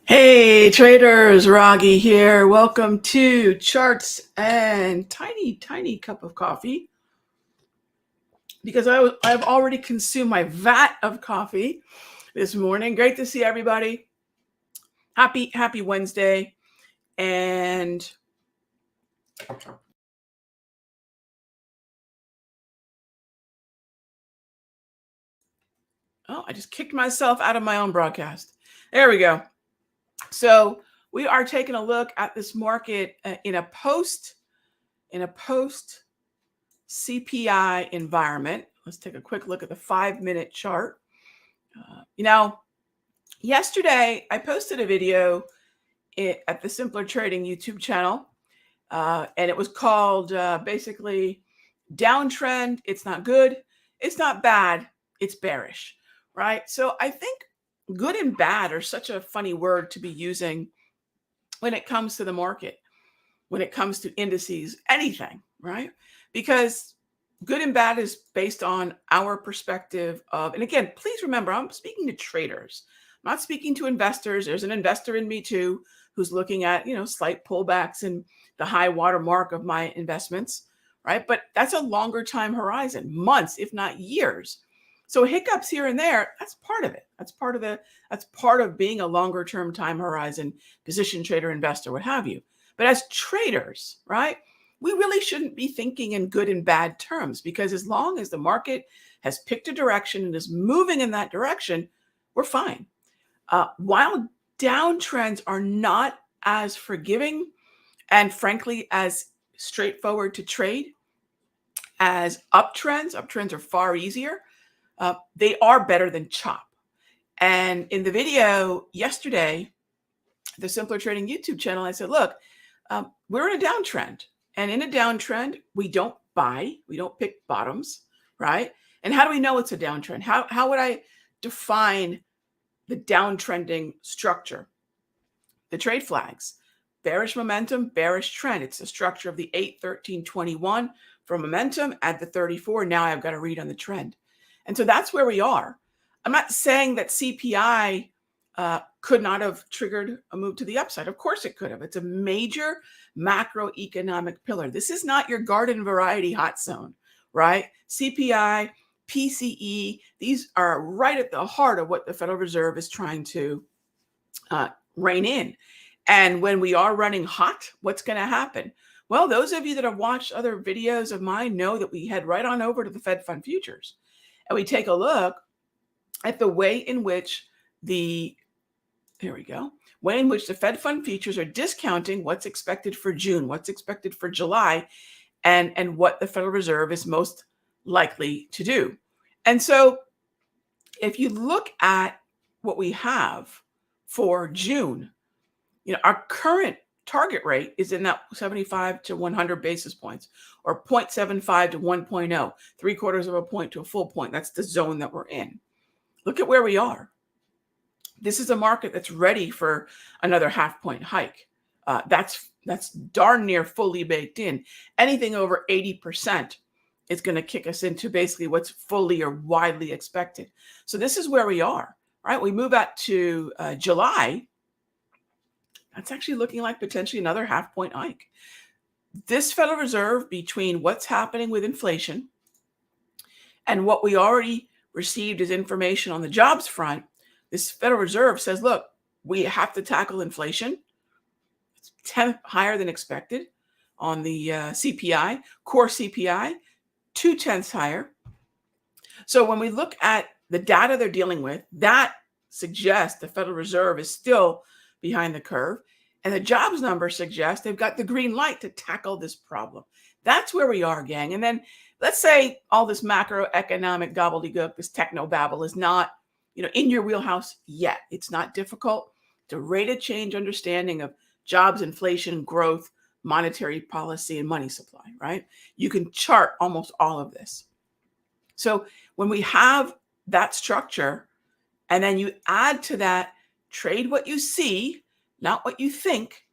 Hey traders, Raghee here. Welcome to Charts and tiny cup of coffee, because I've already consumed my vat of coffee this morning. Great to see everybody. Happy Wednesday. And I just kicked myself out of my own broadcast. There we go. So we are taking a look at this market in a post CPI environment. Let's take a quick look at the 5-minute chart. Yesterday I posted a video at the Simpler Trading YouTube channel, and it was called basically downtrend. It's not good. It's not bad. It's bearish, right? So I think good and bad are such a funny word to be using when it comes to the market, when it comes to indices, anything, right? Because good and bad is based on our perspective of, and again, please remember, I'm speaking to traders. I'm not speaking to investors. There's an investor in me too, who's looking at, slight pullbacks in the high water mark of my investments, right? But that's a longer time horizon, months, if not years. So hiccups here and there, that's part of it. That's part of being a longer term time horizon, position trader, investor, what have you. But as traders, right, we really shouldn't be thinking in good and bad terms, because as long as the market has picked a direction and is moving in that direction, we're fine. While downtrends are not as forgiving and frankly as straightforward to trade as uptrends are far easier. They are better than chop. And in the video yesterday, the Simpler Trading YouTube channel, I said, look, we're in a downtrend. And in a downtrend, we don't buy, we don't pick bottoms, right? And how do we know it's a downtrend? How would I define the downtrending structure? The trade flags: bearish momentum, bearish trend. It's the structure of the 8, 13, 21 for momentum, add the 34. Now I've got to read on the trend. And so that's where we are. I'm not saying that CPI could not have triggered a move to the upside. Of course it could have. It's a major macroeconomic pillar. This is not your garden variety hot zone, right? CPI, PCE, these are right at the heart of what the Federal Reserve is trying to rein in. And when we are running hot, what's going to happen? Well, those of you that have watched other videos of mine know that we head right on over to the Fed Fund futures, and we take a look at the way in which the Fed Fund futures are discounting what's expected for June, what's expected for July, and what the Federal Reserve is most likely to do. And so if you look at what we have for June, our current target rate is in that 75 to 100 basis points, or 0.75 to 1.0, 3/4 of a point to a full point. That's the zone that we're in. Look at where we are. This is a market that's ready for another half-point hike. That's darn near fully baked in. Anything over 80% is going to kick us into basically what's fully or widely expected. So this is where we are, right? We move out to July. That's actually looking like potentially another half-point hike. This Federal Reserve, between what's happening with inflation and what we already received as information on the jobs front, this Federal Reserve says, look, we have to tackle inflation. It's 10 higher than expected on the CPI, core CPI, 0.2 higher. So when we look at the data they're dealing with, that suggests the Federal Reserve is still behind the curve. And the jobs number suggests they've got the green light to tackle this problem. That's where we are, gang. And then let's say all this macroeconomic gobbledygook, this techno babble is not, in your wheelhouse yet. It's not difficult to rate of change understanding of jobs, inflation, growth, monetary policy and money supply, right? You can chart almost all of this. So when we have that structure, and then you add to that, trade what you see, not what you think.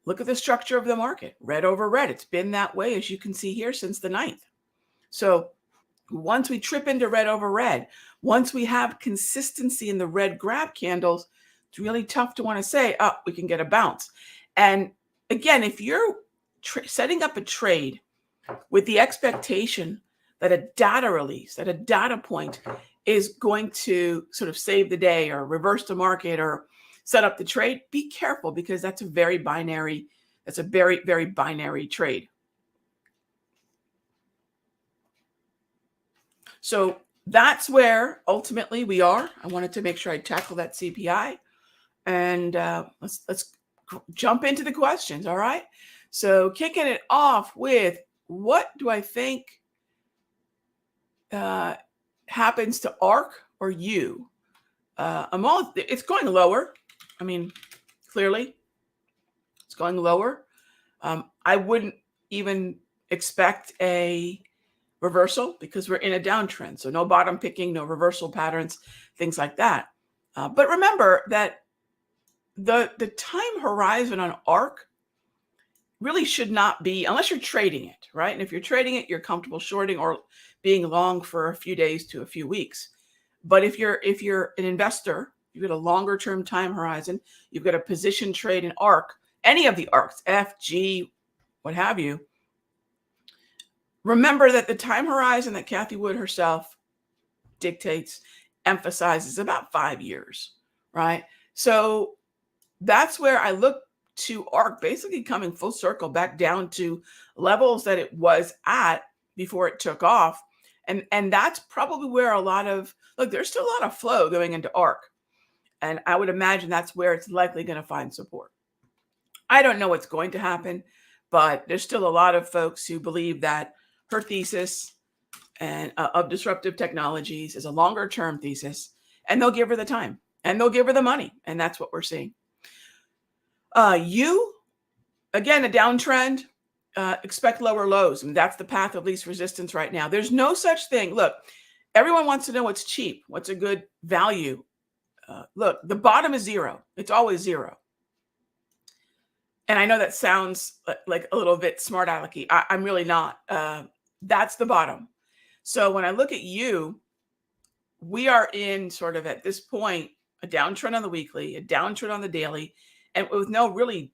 Look at the structure of the market, red over red. It's been that way, as you can see here, since the 9th. So once we trip into red over red, once we have consistency in the red grab candles, it's really tough to want to say, oh, we can get a bounce. And again, if you're setting up a trade with the expectation that a data release, that a data point is going to sort of save the day or reverse the market or set up the trade, be careful, because that's a very, very binary trade. So that's where ultimately we are. I wanted to make sure I tackle that CPI, and let's jump into the questions. All right. So kicking it off with, what do I think happens to ARK or U? It's going lower. I mean, clearly it's going lower. I wouldn't even expect a reversal because we're in a downtrend. So no bottom picking, no reversal patterns, things like that. But remember that the time horizon on ARK really should not be, unless you're trading it, right? And if you're trading it, you're comfortable shorting or being long for a few days to a few weeks. But if you're an investor, you've got a longer term time horizon, you've got a position trade in ARK, any of the ARKs, F, G, what have you, remember that the time horizon that Cathie Wood herself dictates, emphasizes about 5 years, right? So that's where I look to ARK basically coming full circle back down to levels that it was at before it took off. And that's probably where there's still a lot of flow going into ARK. And I would imagine that's where it's likely going to find support. I don't know what's going to happen, but there's still a lot of folks who believe that her thesis and of disruptive technologies is a longer term thesis, and they'll give her the time and they'll give her the money. And that's what we're seeing. You, again, a downtrend, expect lower lows. And that's the path of least resistance right now. There's no such thing. Look, everyone wants to know what's cheap, what's a good value. Look, the bottom is zero. It's always zero. And I know that sounds like a little bit smart alecky. I'm really not. That's the bottom. So when I look at you, we are in sort of at this point, a downtrend on the weekly, a downtrend on the daily, and with no really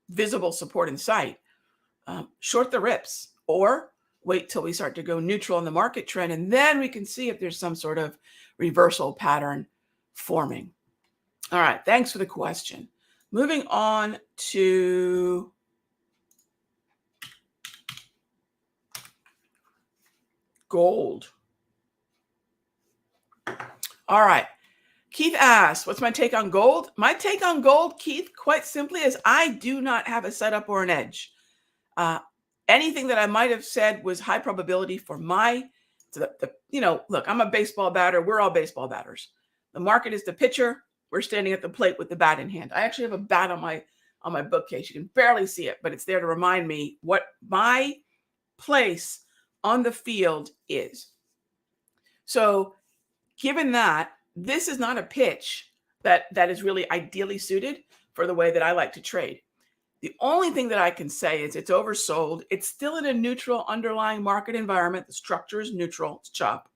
visible support in sight. Short the rips or wait till we start to go neutral on the market trend, and then we can see if there's some sort of reversal pattern forming. All right, thanks for the question. Moving on to gold. All right. Keith asks, what's my take on gold? My take on gold, Keith, quite simply, is I do not have a setup or an edge. Anything that I might have said was high probability for look, I'm a baseball batter. We're all baseball batters. The market is the pitcher. We're standing at the plate with the bat in hand. I actually have a bat on my bookcase. You can barely see it, but it's there to remind me what my place on the field is. So given that, this is not a pitch that is really ideally suited for the way that I like to trade. The only thing that I can say is it's oversold. It's still in a neutral underlying market environment. The structure is neutral, it's chop.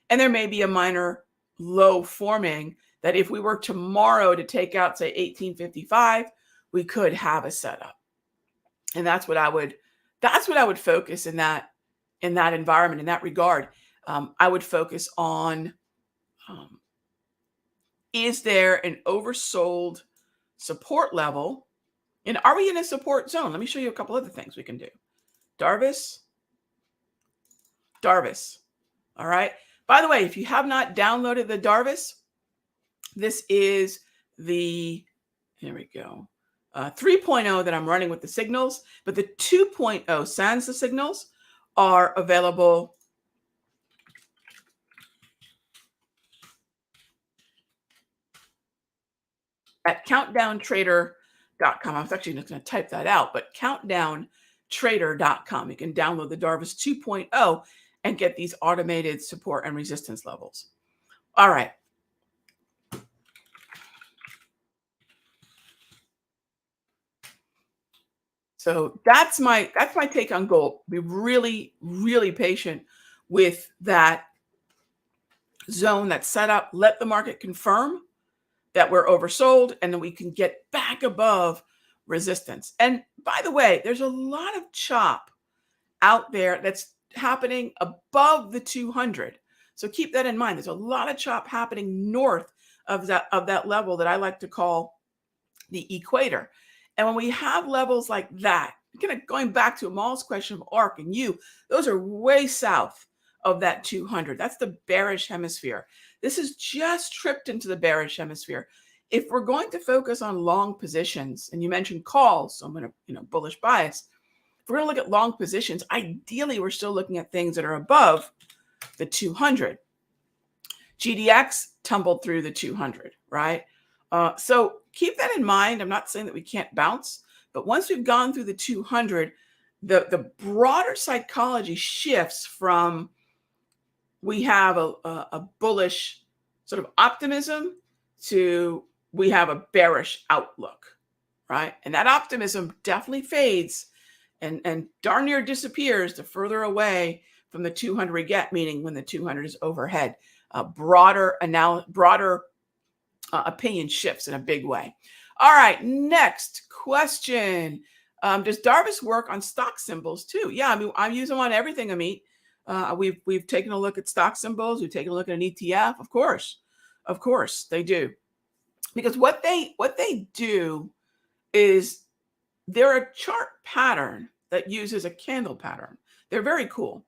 And there may be a minor low forming that if we were tomorrow to take out, say, 1855, we could have a setup. And that's what I would focus in that environment, in that regard. I would focus on, is there an oversold support level? And are we in a support zone? Let me show you a couple other things we can do. Darvis. All right. By the way, if you have not downloaded the Darvis, this is the, here we go, 3.0 that I'm running with the signals, but the 2.0 sans the signals are available at countdowntrader.com. I was actually just going to type that out, but countdowntrader.com. You can download the Darvis 2.0 and get these automated support and resistance levels. All right. So that's my take on gold. Be really, really patient with that zone that's set up. Let the market confirm that we're oversold, and then we can get back above resistance. And by the way, there's a lot of chop out there that's happening above the 200. So keep that in mind. There's a lot of chop happening north of that level that I like to call the equator. And when we have levels like that, kind of going back to Amal's question of ARC and U, those are way south of that 200. That's the bearish hemisphere. This is just tripped into the bearish hemisphere. If we're going to focus on long positions, and you mentioned calls, so I'm going to, bullish bias. If we're going to look at long positions, ideally we're still looking at things that are above the 200. GDX tumbled through the 200, right? So keep that in mind. I'm not saying that we can't bounce, but once we've gone through the 200, the broader psychology shifts from we have a bullish sort of optimism to we have a bearish outlook, right? And that optimism definitely fades and darn near disappears the further away from the 200 we get, meaning when the 200 is overhead. Broader opinion shifts in a big way. All right, next question. Does Darvis work on stock symbols too? Yeah, I mean, I use them on everything, Amit. We've taken a look at stock symbols. We've taken a look at an ETF. Of course, they do. Because what they do is they're a chart pattern that uses a candle pattern. They're very cool.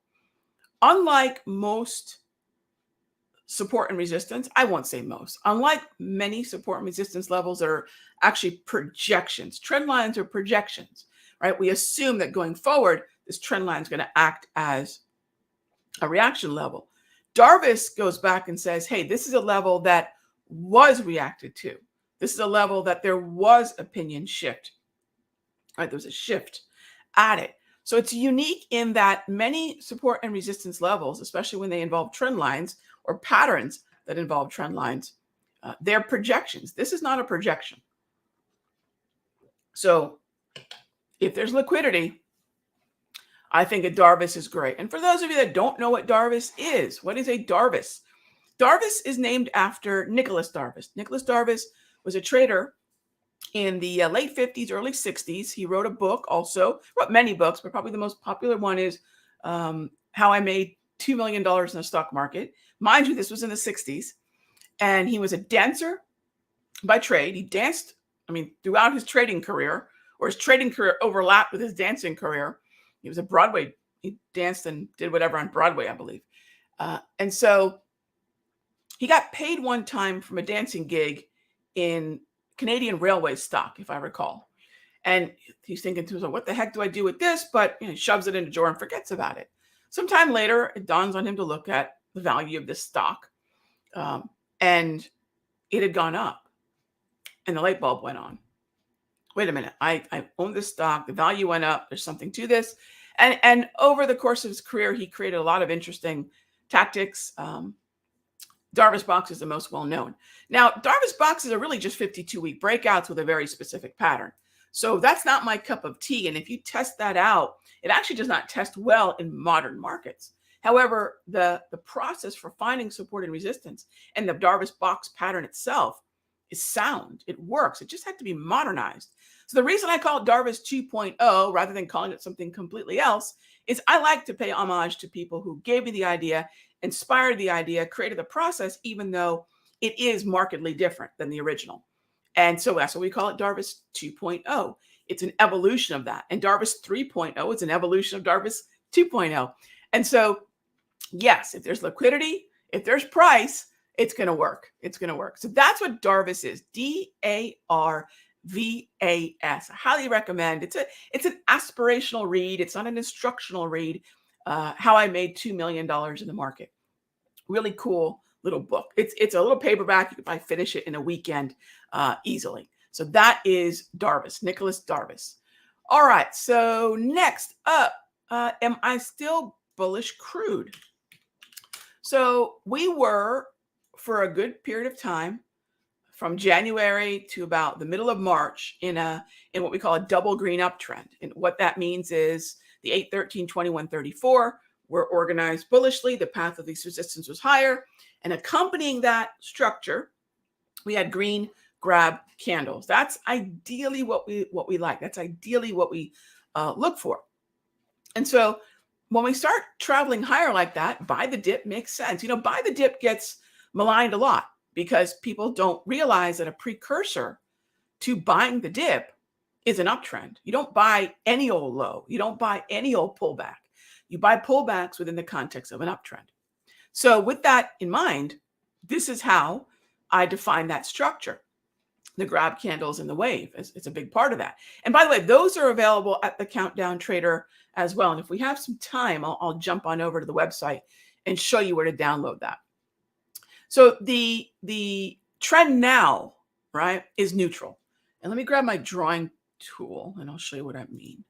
Unlike most support and resistance, I won't say most, unlike many support and resistance levels that are actually projections. Trend lines are projections, right? We assume that going forward, this trend line is going to act as a reaction level. Darvis goes back and says, hey, this is a level that was reacted to. This is a level that there was opinion shift, right? There was a shift at it. So it's unique in that many support and resistance levels, especially when they involve trend lines or patterns that involve trend lines, they're projections. This is not a projection. So if there's liquidity, I think a Darvis is great. And for those of you that don't know what Darvis is, what is a Darvis? Darvis is named after Nicholas Darvis. Nicholas Darvis was a trader in the late 50s, early 60s. He wrote a book also, wrote many books, but probably the most popular one is How I Made $2 million in the Stock Market. Mind you, this was in the 60s. And he was a dancer by trade. He danced, throughout his trading career, or his trading career overlapped with his dancing career. He was a Broadway. He danced and did whatever on Broadway, I believe. And so he got paid one time from a dancing gig in Canadian Railway stock, if I recall. And he's thinking to himself, what the heck do I do with this? But he shoves it in a drawer and forgets about it. Sometime later, it dawns on him to look at the value of this stock. And it had gone up. And the light bulb went on. Wait a minute, I own this stock. The value went up. There's something to this. And over the course of his career, he created a lot of interesting tactics. Darvis box is the most well-known. Now, Darvis boxes are really just 52-week breakouts with a very specific pattern. So that's not my cup of tea. And if you test that out, it actually does not test well in modern markets. However, the process for finding support and resistance and the Darvis box pattern itself is sound. It works. It just had to be modernized. So the reason I call it Darvis 2.0 rather than calling it something completely else is I like to pay homage to people who gave me the idea, inspired the idea, created the process, even though it is markedly different than the original. And so that's what we call it Darvis 2.0. It's an evolution of that. And Darvis 3.0 is an evolution of Darvis 2.0. And so, yes, if there's liquidity, if there's price, it's going to work. It's going to work. So that's what Darvis is. Darvis. I highly recommend. It's an aspirational read. It's not an instructional read. How I Made $2 million in the Market. Really cool little book. It's a little paperback. You can probably finish it in a weekend easily. So that is Darvis, Nicholas Darvis. All right. So next up, am I still bullish crude? So we were, for a good period of time, from January to about the middle of March, in what we call a double green uptrend. And what that means is the 8, 13, 21, 34 were organized bullishly. The path of least resistance was higher. And accompanying that structure, we had green grab candles. That's ideally what we like. That's ideally what we look for. And so when we start traveling higher like that, buy the dip makes sense. Buy the dip gets maligned a lot because people don't realize that a precursor to buying the dip is an uptrend. You don't buy any old low. You don't buy any old pullback. You buy pullbacks within the context of an uptrend. So with that in mind, this is how I define that structure. The grab candles and the wave is a big part of that. And by the way, those are available at the Countdown Trader as well. And if we have some time, I'll jump on over to the website and show you where to download that. So the trend now, right, is neutral. And let me grab my drawing tool and I'll show you what I mean.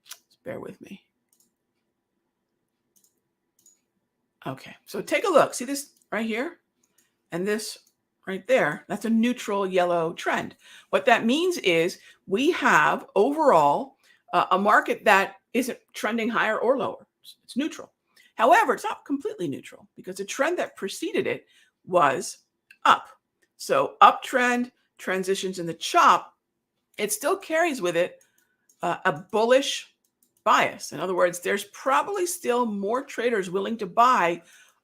Just bear with me. Okay, so take a look. See this right here and this right there? That's a neutral yellow trend. What that means is we have overall a market that isn't trending higher or lower. It's neutral. However, it's not completely neutral because the trend that preceded it was up. So uptrend transitions in the chop, it still carries with it a bullish bias. In other words, there's probably still more traders willing to buy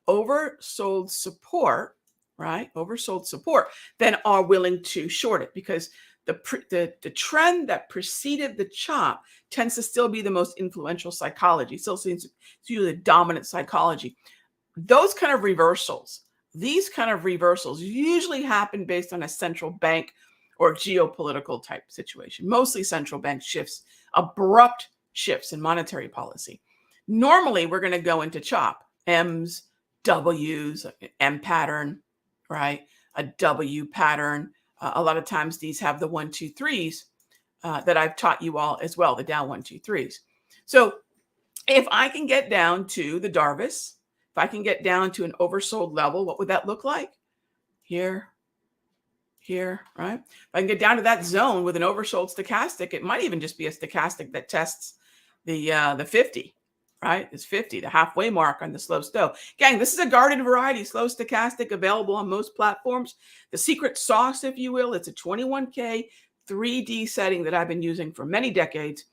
oversold support, right? Oversold support than are willing to short it because the trend that preceded the chop tends to still be the most influential psychology. Still seems it's usually the dominant psychology. These kind of reversals usually happen based on a central bank or geopolitical type situation. Mostly central bank shifts, abrupt shifts in monetary policy. Normally, we're going to go into chop, M's, W's, M pattern, right? A W pattern. A lot of times these have the 1, 2, 3s that I've taught you all as well, the down 1, 2, 3s. So if I can get down to the Darvis, if I can get down to an oversold level, what would that look like? Here, right? If I can get down to that zone with an oversold stochastic, it might even just be a stochastic that tests the 50, right? It's 50, the halfway mark on the slow stow. Gang, this is a garden variety slow stochastic available on most platforms. The secret sauce, if you will, it's a 21K 3D setting that I've been using for many decades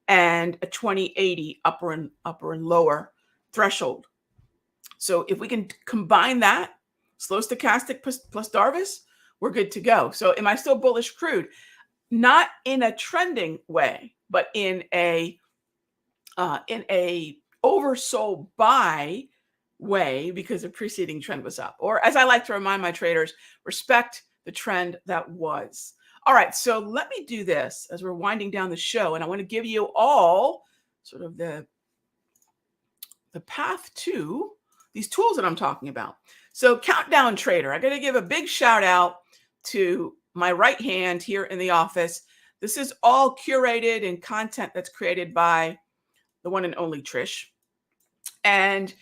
and a 2080 upper and lower threshold. So if we can combine that, slow stochastic plus Darvis, we're good to go. So am I still bullish crude? Not in a trending way, but in a oversold buy way because the preceding trend was up. Or as I like to remind my traders, respect the trend that was. All right, so let me do this as we're winding down the show, and I want to give you all sort of the path to these tools that I'm talking about. So Countdown Trader, I got to give a big shout out to my right hand here in the office. This is all curated and content that's created by the one and only Trish. And,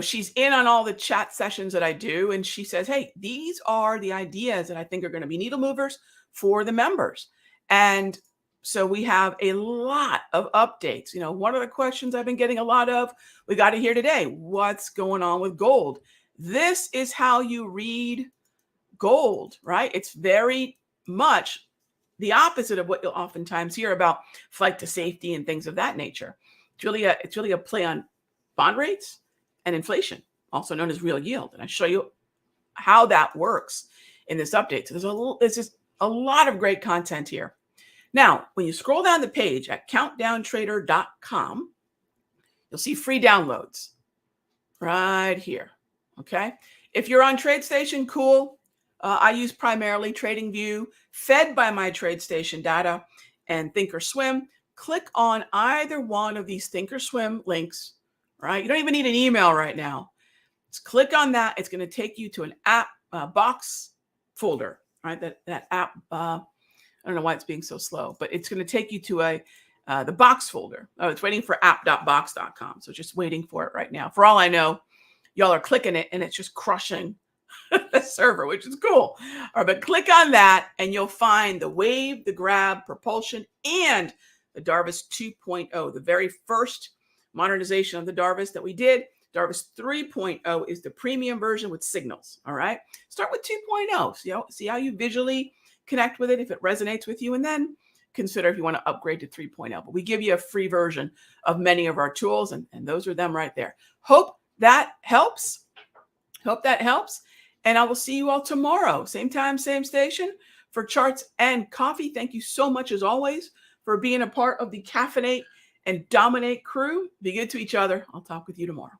she's in on all the chat sessions that I do. And she says, hey, these are the ideas that I think are going to be needle movers for the members. And so we have a lot of updates. One of the questions I've been getting a lot of, we got to hear today, what's going on with gold? This is how you read gold, right? It's very much the opposite of what you'll oftentimes hear about flight to safety and things of that nature. It's really a play on bond rates and inflation, also known as real yield. And I show you how that works in this update. So there's just a lot of great content here. Now, when you scroll down the page at countdowntrader.com, you'll see free downloads right here. Okay. If you're on TradeStation, cool. I use primarily TradingView, fed by my TradeStation data and Thinkorswim. Click on either one of these Thinkorswim links, right? You don't even need an email right now. Just click on that. It's going to take you to an app box folder, right? That app I don't know why it's being so slow, but it's going to take you to the box folder. Oh, it's waiting for app.box.com. So just waiting for it right now. For all I know, y'all are clicking it and it's just crushing the server, which is cool. All right, but click on that and you'll find the Wave, the Grab, Propulsion, and the Darvis 2.0, the very first modernization of the Darvis that we did. Darvis 3.0 is the premium version with signals. All right, start with 2.0. See how you visually connect with it, if it resonates with you, and then consider if you want to upgrade to 3.0. But we give you a free version of many of our tools, and those are them right there. Hope that helps. And I will see you all tomorrow. Same time, same station for Charts and Coffee. Thank you so much, as always, for being a part of the Caffeinate and Dominate crew. Be good to each other. I'll talk with you tomorrow.